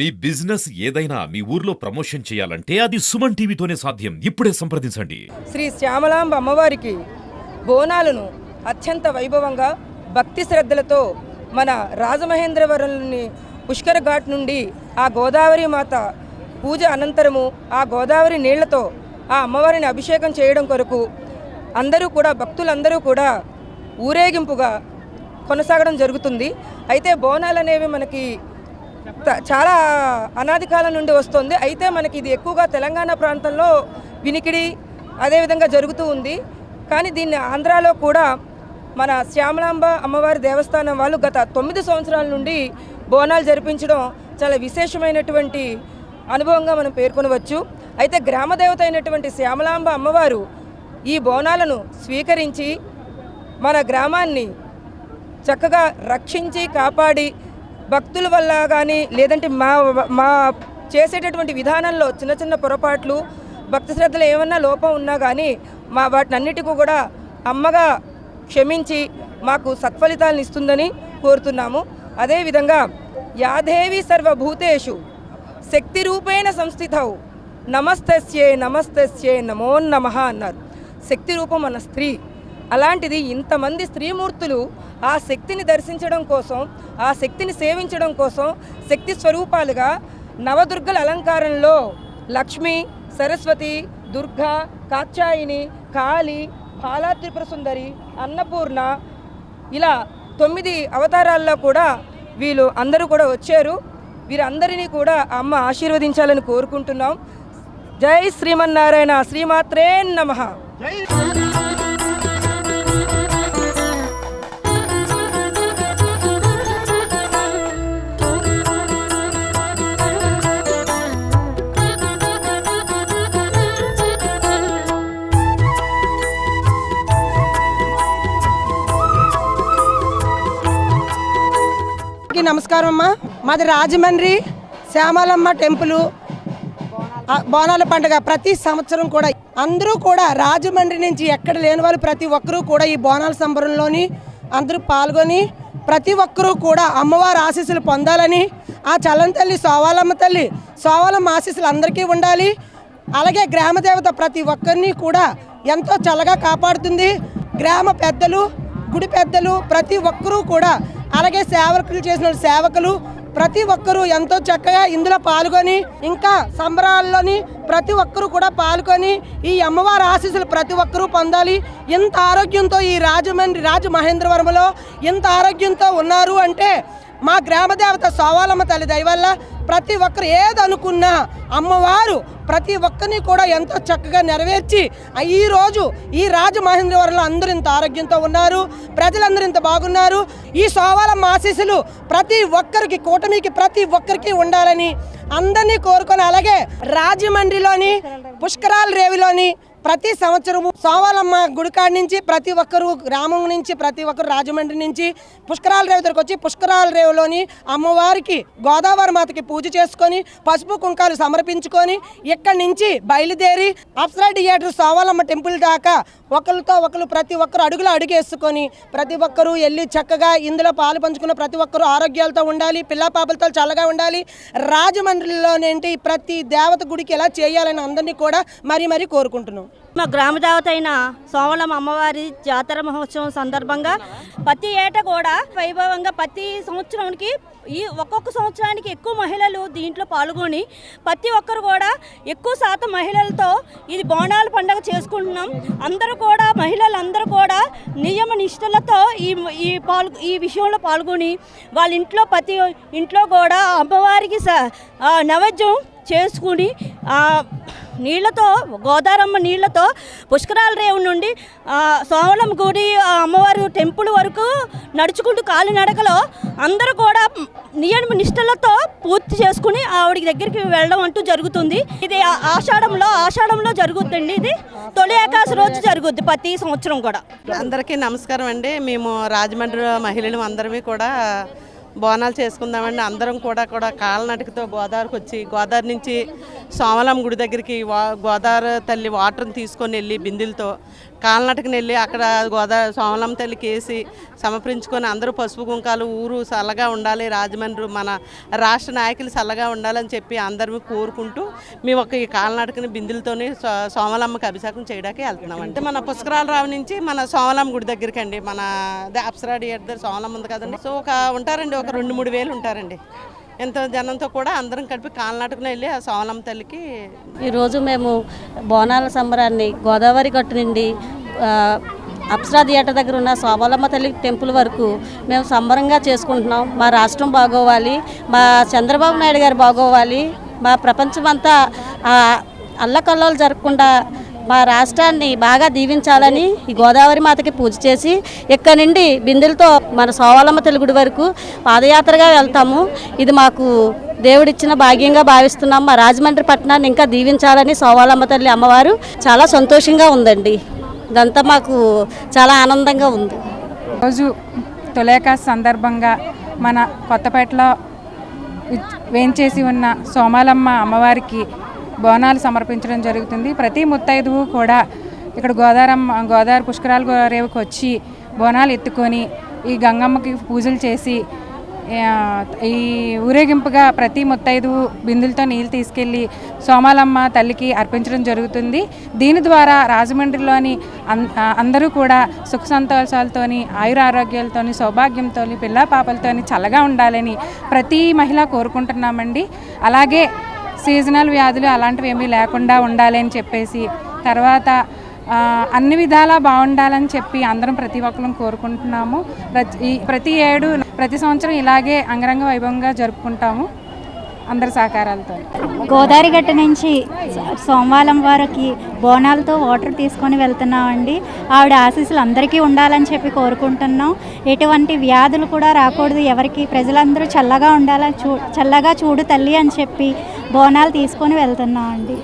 మీ business ఏదైనా మీ ఊర్లో promotion చేయాలంటే అది సుమన్ టీవీతోనే సాధ్యం. ఇప్పుడే సంప్రదించండి. శ్రీ శ్యామలాంబ అమ్మవారికి బోనాలను అత్యంత వైభవంగా భక్తి శ్రద్ధలతో మన రాజమహేంద్రవరంలోని పుష్కర ఘాట్ నుండి ఆ గోదావరి మాత పూజ అనంతరము ఆ గోదావరి నీళ్లతో ఆ అమ్మవారిని అభిషేకం చేయడం కొరకు అందరూ కూడా భక్తులందరూ కూడా ఊరేగింపుగా కొనసాగడం జరుగుతుంది. అయితే బోనాలు అనేవి మనకి చాలా అనాది కాలం నుండి వస్తుంది. అయితే మనకి ఇది ఎక్కువగా తెలంగాణ ప్రాంతంలో వినికిడి అదేవిధంగా జరుగుతూ ఉంది. కానీ దీన్ని ఆంధ్రాలో కూడా మన శ్యామలాంబ అమ్మవారి దేవస్థానం వాళ్ళు గత 9 సంవత్సరాల నుండి బోనాలు జరిపించడం చాలా విశేషమైనటువంటి అనుభవంగా మనం పేర్కొనవచ్చు. అయితే గ్రామదేవత అయినటువంటి శ్యామలాంబ అమ్మవారు ఈ బోనాలను స్వీకరించి మన గ్రామాన్ని చక్కగా రక్షించి కాపాడి భక్తుల వల్ల కానీ లేదంటే మా చేసేటటువంటి విధానంలో చిన్న చిన్న పొరపాట్లు భక్తి శ్రద్ధలు ఏమన్నా లోపం ఉన్నా కానీ వాటినన్నిటికీ కూడా అమ్మగా క్షమించి మాకు సత్ఫలితాలను ఇస్తుందని కోరుతున్నాము. అదేవిధంగా యాదేవి సర్వభూతేషు శక్తి రూపేణ సంస్థితౌ నమస్తస్యే నమస్తస్యే నమో నమః అన్నారు. శక్తి రూపం మన స్త్రీ. అలాంటిది ఇంతమంది స్త్రీమూర్తులు ఆ శక్తిని దర్శించడం కోసం ఆ శక్తిని సేవించడం కోసం శక్తి స్వరూపాలుగా నవదుర్గల అలంకారంలో లక్ష్మి, సరస్వతి, దుర్గా, కాత్యాయిని, కాళి, బాలా త్రిపుర సుందరి, అన్నపూర్ణ ఇలా 9 అవతారాల్లో కూడా వీళ్ళు అందరూ కూడా వచ్చారు. వీరందరినీ కూడా అమ్మ ఆశీర్వదించాలని కోరుకుంటున్నాం. జై శ్రీమన్నారాయణ. శ్రీమాత్రే నమః. నమస్కారం అమ్మా. మాది రాజమండ్రి శ్యామలమ్మ టెంపుల్ బోనాల పండుగ ప్రతి సంవత్సరం కూడా అందరూ కూడా రాజమండ్రి నుంచి ఎక్కడ లేని వాళ్ళు ప్రతి ఒక్కరూ కూడా ఈ బోనాల సంబరంలోని అందరూ పాల్గొని ప్రతి ఒక్కరూ కూడా అమ్మవారి ఆశీస్సులు పొందాలని ఆ చల్లని తల్లి సోవాలమ్మ ఆశీస్సులు అందరికీ ఉండాలి. అలాగే గ్రామ దేవత ప్రతి ఒక్కరిని కూడా ఎంతో చల్లగా కాపాడుతుంది. గ్రామ పెద్దలు, గుడి పెద్దలు ప్రతి ఒక్కరూ కూడా అలాగే సేవకులు చేసిన సేవకులు ప్రతి ఒక్కరూ ఎంతో చక్కగా ఇందులో పాల్గొని ఇంకా సంబరాల్లోని ప్రతి ఒక్కరూ కూడా పాల్గొని ఈ అమ్మవారి ఆశీస్సులు ప్రతి ఒక్కరూ పొందాలి. ఇంత ఆరోగ్యంతో ఈ రాజమహేంద్రవరంలో ఇంత ఆరోగ్యంతో ఉన్నారు అంటే మా గ్రామదేవత సోవాలమ్మ తల్లి దయ వల్ల ప్రతి ఒక్కరు ఏదనుకున్నా అమ్మవారు ప్రతి ఒక్కరిని కూడా ఎంతో చక్కగా నెరవేర్చి ఈరోజు ఈ రాజమహేంద్రవరంలో అందరూ ఇంత ఆరోగ్యంతో ఉన్నారు. ప్రజలందరూ ఇంత బాగున్నారు. ఈ సోవాలమ్మ ఆశీస్సులు ప్రతి ఒక్కరికి కూటమికి ప్రతి ఒక్కరికి ఉండాలని అందరినీ కోరుకొని అలాగే రాజమండ్రిలోని పుష్కరాల రేవిలోని ప్రతి సంవత్సరము సోవాలమ్మ గుడికాడ నుంచి ప్రతి ఒక్కరు గ్రామం నుంచి ప్రతి ఒక్కరు రాజమండ్రి నుంచి పుష్కరాల రేవు దగ్గరకు వచ్చి పుష్కరాల రేవులోని అమ్మవారికి గోదావరి మాతకి పూజ చేసుకొని పసుపు కుంకాలు సమర్పించుకొని ఇక్కడి నుంచి బయలుదేరి అప్సరా థియేటర్ సోవాలమ్మ టెంపుల్ దాకా ఒకరితో ఒకరు ప్రతి ఒక్కరు అడుగేసుకొని ప్రతి ఒక్కరూ వెళ్ళి చక్కగా ఇందులో పాలు పంచుకున్న ప్రతి ఒక్కరూ ఆరోగ్యాలతో ఉండాలి. పిల్లా పాపలతో చల్లగా ఉండాలి. రాజమండ్రిలోనేంటి ప్రతి దేవత గుడికి ఎలా చేయాలని అందరినీ కూడా మరీ కోరుకుంటున్నాం. మా గ్రామ దేవత అయిన సోమలమ్మ అమ్మవారి జాతర మహోత్సవం సందర్భంగా ప్రతి ఏటా కూడా వైభవంగా ప్రతి సంవత్సరానికి ఒక్కొక్క సంవత్సరానికి ఎక్కువ మహిళలు దీంట్లో పాల్గొని ప్రతి ఒక్కరు కూడా ఎక్కువ శాతం మహిళలతో ఇది బోనాల పండుగ చేసుకుంటున్నాం. అందరూ కూడా మహిళలందరూ కూడా నియమ నిష్ఠలతో ఈ విషయంలో పాల్గొని వాళ్ళ ఇంట్లో ప్రతి ఇంట్లో కూడా అమ్మవారికి నైవేద్యం చేసుకుని నీళ్లతో గోదావరమ్మ నీళ్లతో పుష్కరాల రేవు నుండి సోమలమ్మ గుడి అమ్మవారి టెంపుల్ వరకు నడుచుకుంటూ కాలినడకలో అందరూ కూడా నియమ నిష్ఠలతో పూర్తి చేసుకుని ఆవిడ దగ్గరికి వెళ్ళడం అంటూ జరుగుతుంది. ఇది ఆషాఢంలో జరుగుతుంది. ఇది తొలి ఏకాదశి రోజు జరుగుద్ది ప్రతి సంవత్సరం కూడా. అందరికీ నమస్కారం అండి. మేము రాజమండ్రి మహిళలు అందరమీ కూడా బోనాలు చేసుకుందామని అందరం కూడా కాళ్ళనటకతో గోదావరికి వచ్చి గోదావరి నుంచి సోమలమ్మ గుడి దగ్గరికి గోదావరి తల్లి వాటర్ని తీసుకొని వెళ్ళి బిందెలతో కాళ్ళనటకని వెళ్ళి అక్కడ గోదావరి సోమలమ్మ తల్లికి వేసి సమర్పించుకొని అందరూ పసుపు కుంకాలు ఊరు చల్లగా ఉండాలి, రాజమండ్రి మన రాష్ట్ర నాయకులు చల్లగా ఉండాలని చెప్పి అందరూ కోరుకుంటూ మేము ఒక ఈ కాళ్ళనటకని బిందెలతోనే సోమలమ్మకి అభిషేకం చేయడానికి వెళ్తున్నాం. అంటే మన పుష్కరాలరావు నుంచి మన సోమలమ్మ గుడి దగ్గరికి అండి, మన అప్సరా థియేటర్ సోమలమ్మ ఉంది కదండి. సో ఉంటారండి, ఒక 2-3 వేలు ఉంటారండి. ఎంత జనంతో కూడా అందరం కలిపి కాళ్ళనాటకుని వెళ్ళి ఆ సోమలమ్మ తల్లికి ఈరోజు మేము బోనాల సంబరాన్ని గోదావరి గట్టు నుండి అప్సరా థియేటర్ దగ్గర ఉన్న సోమలమ్మ తల్లి టెంపుల్ వరకు మేము సంబరంగా చేసుకుంటున్నాం. మా రాష్ట్రం బాగోవాలి, మా చంద్రబాబు నాయుడు గారు బాగోవాలి, మా ప్రపంచమంతా అల్లకల్లోలు జరగకుండా మా రాష్ట్రాన్ని బాగా దీవించాలని ఈ గోదావరి మాతకి పూజ చేసి ఇక్కడ నుండి బిందెలతో మన సోమలమ్మ తల్లి గుడి వరకు పాదయాత్రగా వెళ్తాము. ఇది మాకు దేవుడిచ్చిన భాగ్యంగా భావిస్తున్నాం. మా రాజమండ్రి పట్టణాన్ని ఇంకా దీవించాలని సోమలమ్మ తల్లి అమ్మవారు చాలా సంతోషంగా ఉందండి. ఇదంతా మాకు చాలా ఆనందంగా ఉంది. రోజు తొలేకాశ సందర్భంగా మన కొత్తపేటలో వేంచేసి ఉన్న సోమలమ్మ అమ్మవారికి బోనాలు సమర్పించడం జరుగుతుంది. ప్రతి ముత్తైదువు కూడా ఇక్కడ గోదావరి పుష్కరాల రేవుకి వచ్చి బోనాలు ఎత్తుకొని ఈ గంగమ్మకి పూజలు చేసి ఈ ఊరేగింపుగా ప్రతి ముత్తైదువు బిందులతో నీళ్ళు తీసుకెళ్ళి సోమలమ్మ తల్లికి అర్పించడం జరుగుతుంది. దీని ద్వారా రాజమండ్రిలోని అందరూ కూడా సుఖ సంతోషాలతోని, ఆయురారోగ్యాలతోని, సౌభాగ్యంతో, పిల్లా పాపలతోని చల్లగా ఉండాలని ప్రతి మహిళ కోరుకుంటున్నామండి. అలాగే సీజనల్ వ్యాధులు అలాంటివి ఏమీ లేకుండా ఉండాలి అని చెప్పేసి, తర్వాత అన్ని విధాలా బాగుండాలని చెప్పి అందరం ప్రతి ఒక్కరం కోరుకుంటున్నాము. ప్రతి ఏడు ప్రతి సంవత్సరం ఇలాగే అంగరంగ వైభవంగా జరుపుకుంటాము అందరి సహకారాలతో. గోదావరి గట్ట నుంచి సోమవారం వారికి బోనాలతో వాటర్ తీసుకొని వెళ్తున్నామండి. ఆవిడ ఆశీస్సులు అందరికీ ఉండాలని చెప్పి కోరుకుంటున్నాం. ఎటువంటి వ్యాధులు కూడా రాకూడదు, ఎవరికి ప్రజలందరూ చల్లగా ఉండాలని చల్లగా చూడు తల్లి అని చెప్పి బోనాలు తీసుకొని వెళ్తున్నామండి.